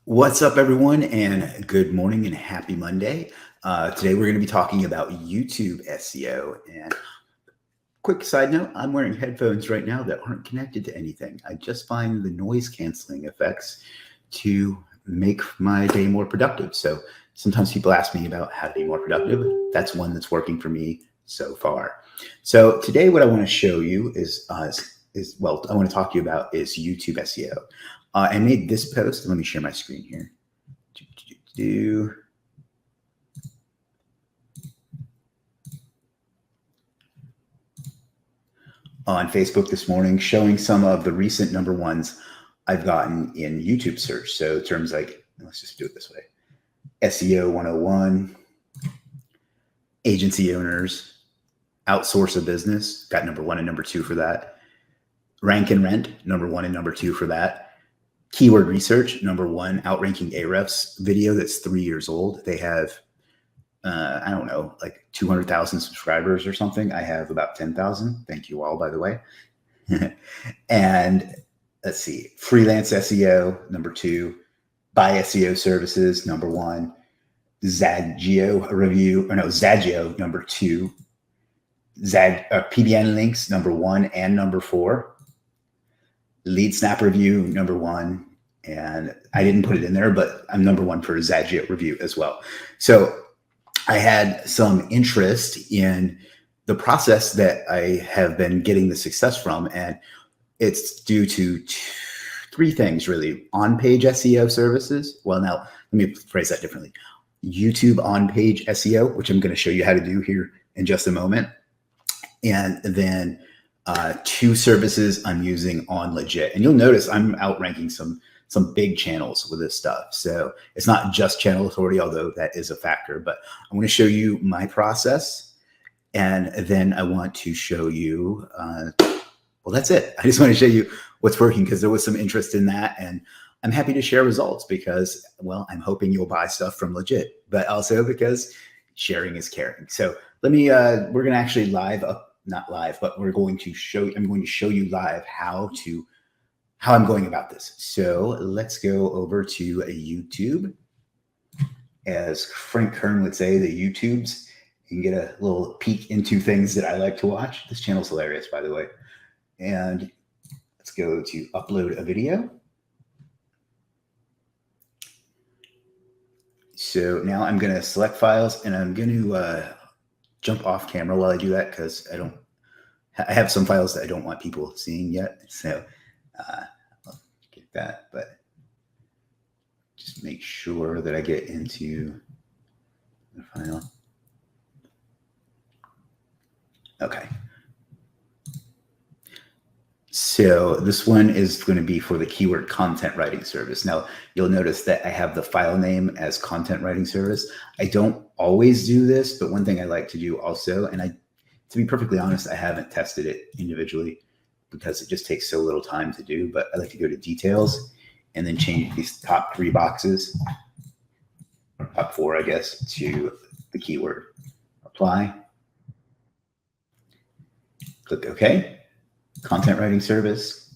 What's up, everyone, and good morning and happy Monday. Today, we're going to be talking about YouTube SEO. And quick side note, I'm wearing headphones right now that aren't connected to anything. I just find the noise canceling effects to make my day more productive. So sometimes people ask me about how to be more productive. That's one that's working for me so far. So today, what I want to show you is I want to talk to you about is YouTube SEO. I made this post. Let me share my screen here. On Facebook this morning, showing some of the recent number ones I've gotten in YouTube search. So terms like, let's just do it this way. SEO 101, agency owners, outsource a business, got number 1 and number 2 for that. Rank and rent, number 1 and number 2 for that. Keyword research, number 1, outranking Ahrefs video that's 3 years old. They have, I don't know, like 200,000 subscribers or something. I have about 10,000. Thank you all, by the way. And let's see, freelance SEO, number 2, buy SEO services, number 1, Zagio review, or no, Zagio, number 2, PBN links, number 1 and number 4. Lead snap review, number 1. And I didn't put it in there, but I'm number 1 for Zagio review as well. So I had some interest in the process that I have been getting the success from. And it's due to 3 things, really. On-page SEO services. Well, now let me phrase that differently. YouTube on-page SEO, which I'm going to show you how to do here in just a moment. And then 2 services I'm using on Legiit. And you'll notice I'm outranking some big channels with this stuff. So it's not just channel authority, although that is a factor. But I'm going to show you my process. And then I want to show you, well, that's it. I just want to show you what's working because there was some interest in that. And I'm happy to share results because, well, I'm hoping you'll buy stuff from Legiit, but also because sharing is caring. So let me, we're going to actually not live, but I'm going to show you live how I'm going about this. So let's go over to YouTube. As Frank Kern would say, the YouTubes. You can get a little peek into things that I like to watch. This channel's hilarious, by the way. And let's go to upload a video. So now I'm going to select files and I'm going to jump off camera while I do that because I have some files that I don't want people seeing yet. So I'll get that, but just make sure that I get into the file. Okay. So this one is going to be for the keyword content writing service. Now you'll notice that I have the file name as content writing service. I don't always do this, but one thing I like to do also, and to be perfectly honest, I haven't tested it individually because it just takes so little time to do, but I like to go to details and then change these top 3 boxes, or top 4, I guess, to the keyword. Apply. Click OK. Content writing service.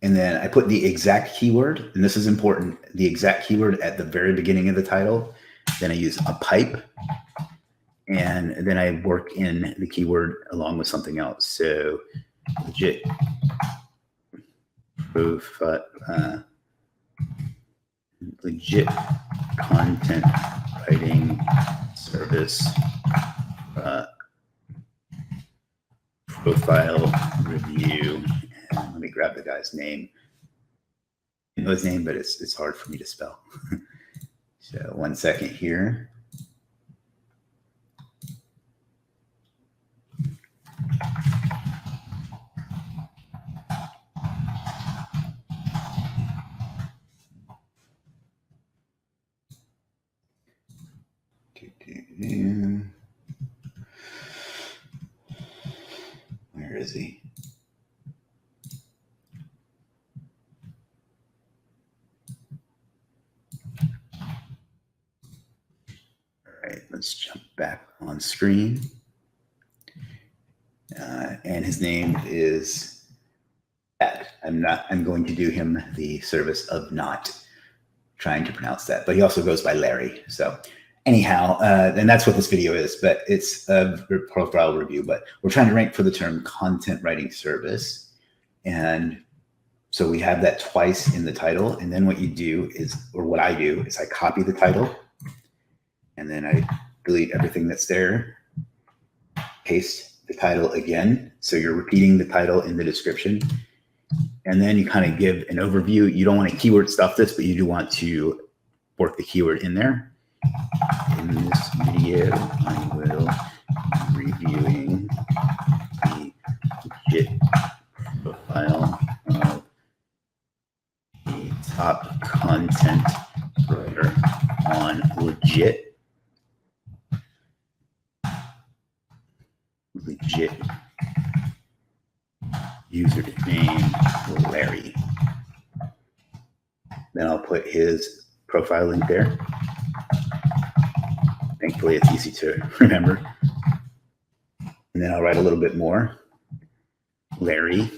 And then I put the exact keyword, and this is important, the exact keyword at the very beginning of the title. Then I use a pipe. And then I work in the keyword along with something else. So Legiit Legiit content writing service profile review. And let me grab the guy's name. I know his name, but it's hard for me to spell. So 1 second here. Where is he? All right, let's jump back on screen. And his name is Ed. I I'm going to do him the service of not trying to pronounce that, but he also goes by Larry. So anyhow, and that's what this video is, but it's a profile review, but we're trying to rank for the term content writing service. And so we have that twice in the title. And then what you do is, or what I do is I copy the title and then I delete everything that's there, paste the title again. So you're repeating the title in the description. And then you kind of give an overview. You don't want to keyword stuff this, but you do want to work the keyword in there. In this video, I will be reviewing the Legiit profile of the top content writer on Legiit. Legiit username Larry. Then I'll put his profile link there. Thankfully, it's easy to remember. And then I'll write a little bit more. Larry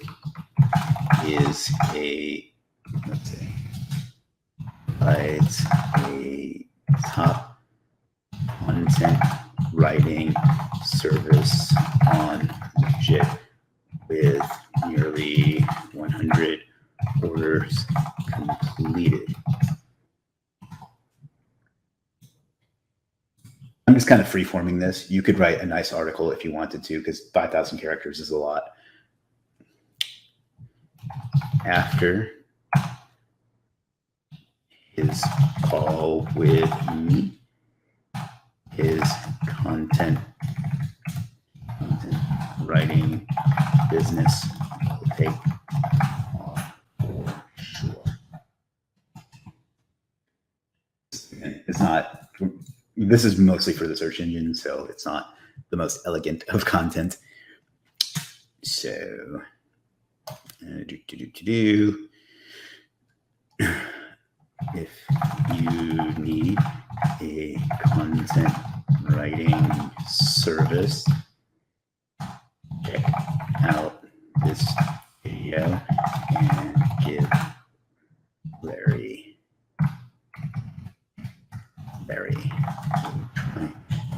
is let's say, provides a top content writing service on Legiit with nearly 100 orders completed. I'm just kind of free-forming this. You could write a nice article if you wanted to, because 5,000 characters is a lot. After his call with me, his content writing business will take off for sure. It's not, this is mostly for the search engine, so it's not the most elegant of content. So, if you need a content writing service, check out this video and give Larry.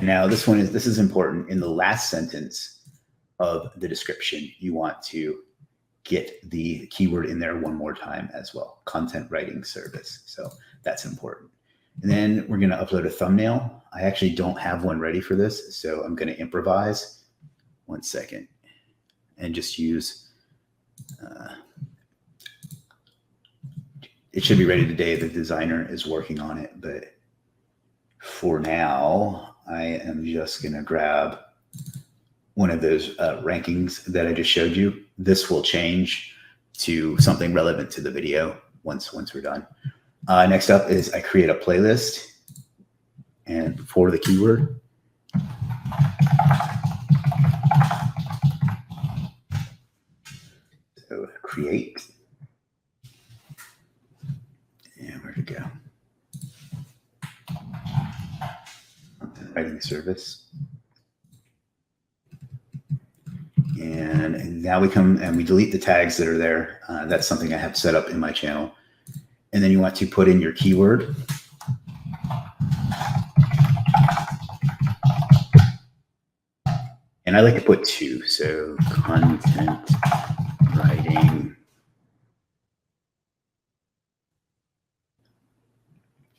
Now this is important. In the last sentence of the description, you want to get the keyword in there one more time as well. Content writing service. So that's important. And then we're going to upload a thumbnail. I actually don't have one ready for this, so I'm going to improvise. 1 second. And just use, it should be ready today. The designer is working on it, but for now, I am just going to grab one of those rankings that I just showed you. This will change to something relevant to the video once we're done. Next up is I create a playlist, and for the keyword, so create, and where'd it go? Content writing service. And now we come and we delete the tags that are there. That's something I have set up in my channel. And then you want to put in your keyword. And I like to put 2. So content writing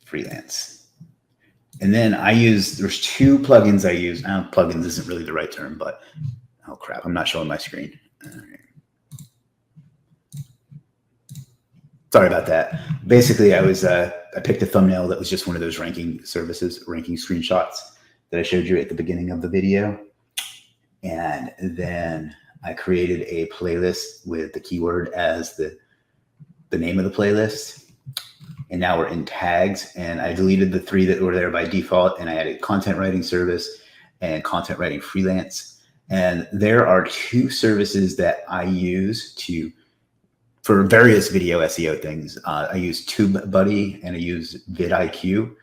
freelance. And then there's 2 plugins I use. Plugins isn't really the right term, but oh crap, I'm not showing my screen. Sorry about that. Basically, I picked a thumbnail that was just one of those ranking services, ranking screenshots that I showed you at the beginning of the video. And then I created a playlist with the keyword as the name of the playlist. And now we're in tags, and I deleted the 3 that were there by default, and I added content writing service and content writing freelance. And there are 2 services that I use for various video SEO things. I use TubeBuddy and I use vidIQ.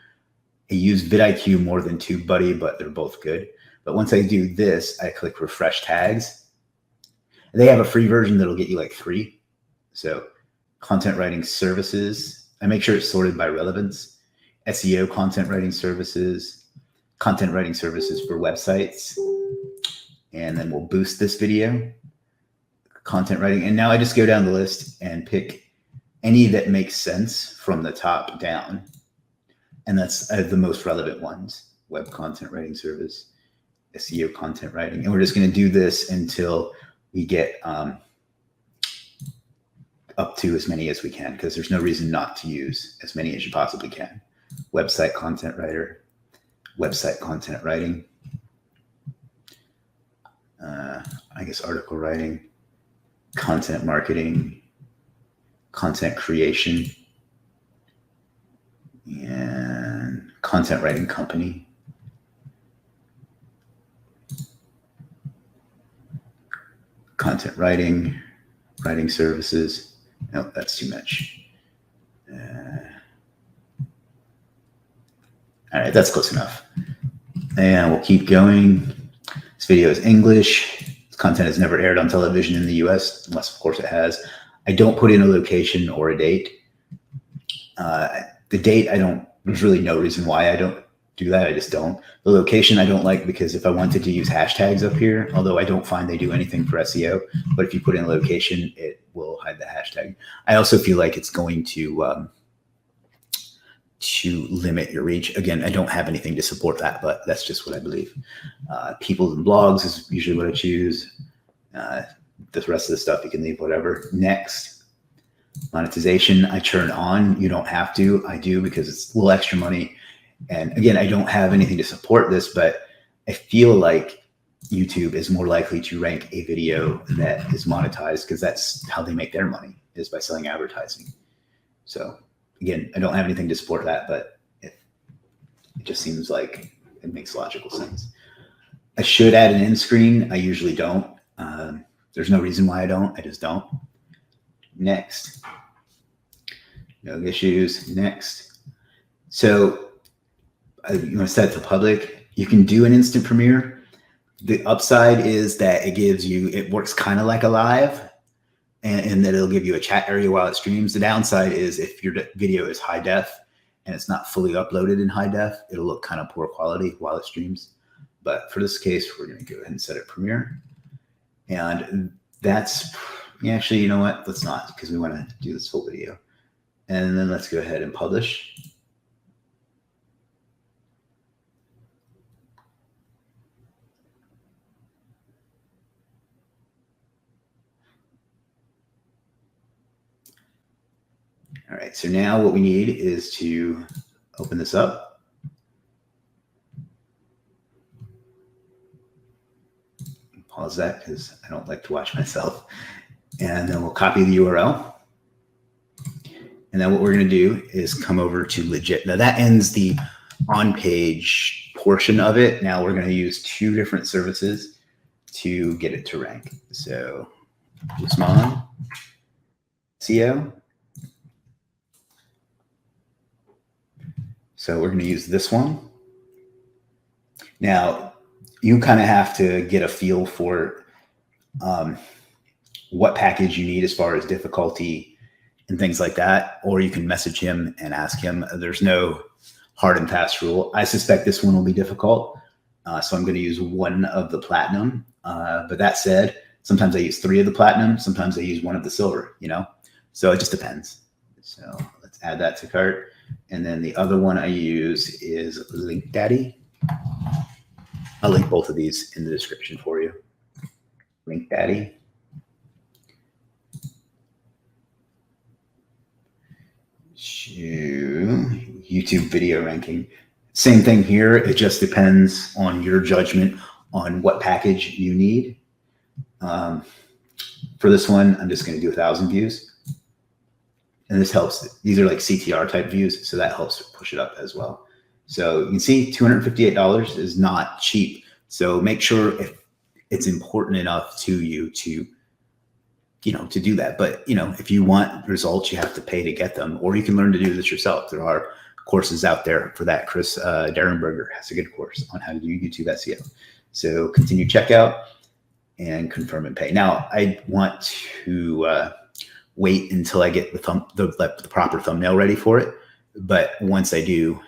I use vidIQ more than TubeBuddy, but they're both good. But once I do this, I click refresh tags. They have a free version that'll get you like 3. So content writing services, I make sure it's sorted by relevance. SEO content writing services for websites. And then we'll boost this video, content writing. And now I just go down the list and pick any that makes sense from the top down. And that's the most relevant ones: web content writing service, SEO content writing. And we're just going to do this until we get up to as many as we can, because there's no reason not to use as many as you possibly can. Website content writer, website content writing, I guess article writing, content marketing, content creation, and content writing company. Content writing, writing services. No, that's too much. All right, that's close enough. And we'll keep going. This video is English. This content has never aired on television in the US, unless of course it has. I don't put in a location or a date. The date, there's really no reason why I don't do that. I just don't. The location I don't like, because if I wanted to use hashtags up here, although I don't find they do anything for SEO, but if you put in a location, it will hide the hashtag. I also feel like it's going to limit your reach. Again, I don't have anything to support that, but that's just what I believe. People and blogs is usually what I choose. The rest of the stuff you can leave whatever. Next, monetization I turn on. You don't have to. I do, because it's a little extra money. And again, I don't have anything to support this, but I feel like YouTube is more likely to rank a video that is monetized, because that's how they make their money, is by selling advertising. So again, I don't have anything to support that, but it just seems like it makes logical sense. I should add an end screen. I usually don't. There's no reason why I don't. I just don't. Next. No issues. Next. So you want to set it to public. You can do an instant premiere. The upside is that it works kind of like a live, and that it'll give you a chat area while it streams. The downside is if your video is high def and it's not fully uploaded in high def, it'll look kind of poor quality while it streams. But for this case, we're going to go ahead and set it premiere. And that's actually, you know what? Let's not, because we want to do this full video. And then let's go ahead and publish. All right, so now what we need is to open this up. Pause that, because I don't like to watch myself. And then we'll copy the URL. And then what we're going to do is come over to Legiit. Now that ends the on-page portion of it. Now we're going to use two different services to get it to rank. So just on SEO. So we're going to use this one. Now, you kind of have to get a feel for what package you need as far as difficulty and things like that, or you can message him and ask him. There's no hard and fast rule. I suspect this one will be difficult, so I'm going to use one of the platinum. But that said, sometimes I use 3 of the platinum, sometimes I use 1 of the silver, so it just depends. So let's add that to cart. And then the other one I use is Legiit. I'll link both of these in the description for you. Legiit. YouTube video ranking. Same thing here. It just depends on your judgment on what package you need. For this one, I'm just going to do 1,000 views. And this helps. These are like CTR type views, so that helps push it up as well. So you can see $258 is not cheap. So make sure if it's important enough to you to, to do that. But, if you want results, you have to pay to get them, or you can learn to do this yourself. There are courses out there for that. Chris Derenberger has a good course on how to do YouTube SEO. So continue checkout and confirm and pay. Now I want to wait until I get the proper thumbnail ready for it. But once I do,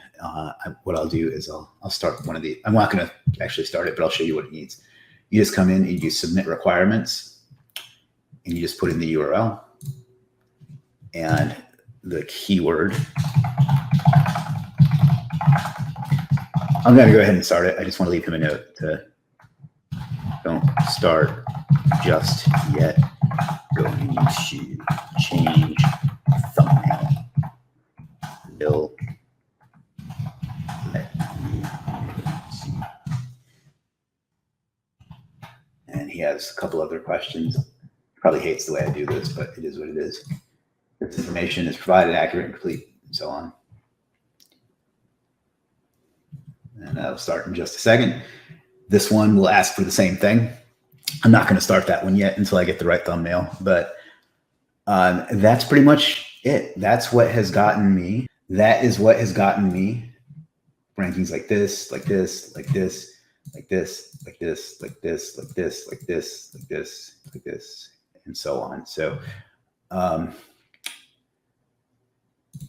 what I'll do is I'll start one of the, I'm not going to actually start it, but I'll show you what it needs. You just come in and you submit requirements, and you just put in the URL and the keyword. I'm going to go ahead and start it. I just want to leave him a note to don't start just yet. Going to change thumbnail. Will let you see. And he has a couple other questions. Probably hates the way I do this, but it is what it is. This information is provided, accurate, and complete, and so on. And I'll start in just a second. This one will ask for the same thing. I'm not going to start that one yet until I get the right thumbnail, but that's pretty much it. That's what has gotten me. That is what has gotten me rankings like this, like this, like this, like this, like this, like this, like this, like this, like this, like this, and so on. So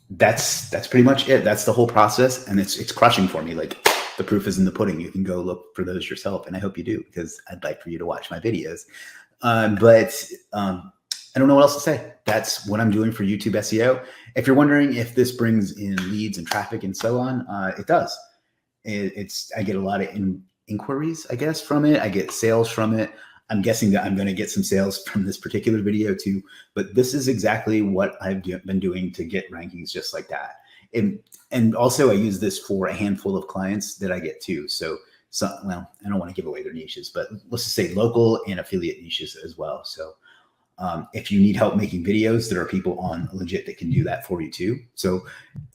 that's pretty much it. That's the whole process, and it's crushing for me. Like, the proof is in the pudding. You can go look for those yourself, and I hope you do, because I'd like for you to watch my videos. But I don't know what else to say. That's what I'm doing for YouTube SEO. If you're wondering if this brings in leads and traffic and so on, it does. I get a lot of inquiries, I guess, from it. I get sales from it. I'm guessing that I'm going to get some sales from this particular video too. But this is exactly what I've been doing to get rankings just like that. And also I use this for a handful of clients that I get too. So, well, I don't want to give away their niches, but let's just say local and affiliate niches as well. So if you need help making videos, there are people on Legiit that can do that for you too. So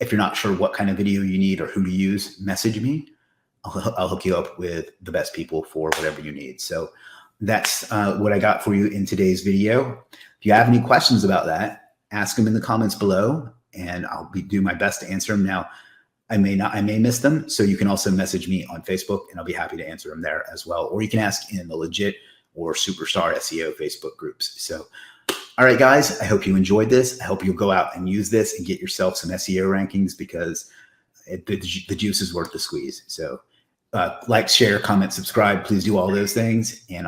if you're not sure what kind of video you need or who to use, message me. I'll hook you up with the best people for whatever you need. So that's what I got for you in today's video. If you have any questions about that, ask them in the comments below, and I'll do my best to answer them. Now, I may miss them. So you can also message me on Facebook, and I'll be happy to answer them there as well. Or you can ask in the Legiit or Superstar SEO Facebook groups. So, all right, guys, I hope you enjoyed this. I hope you'll go out and use this and get yourself some SEO rankings, because the juice is worth the squeeze. So like, share, comment, subscribe. Please do all those things. And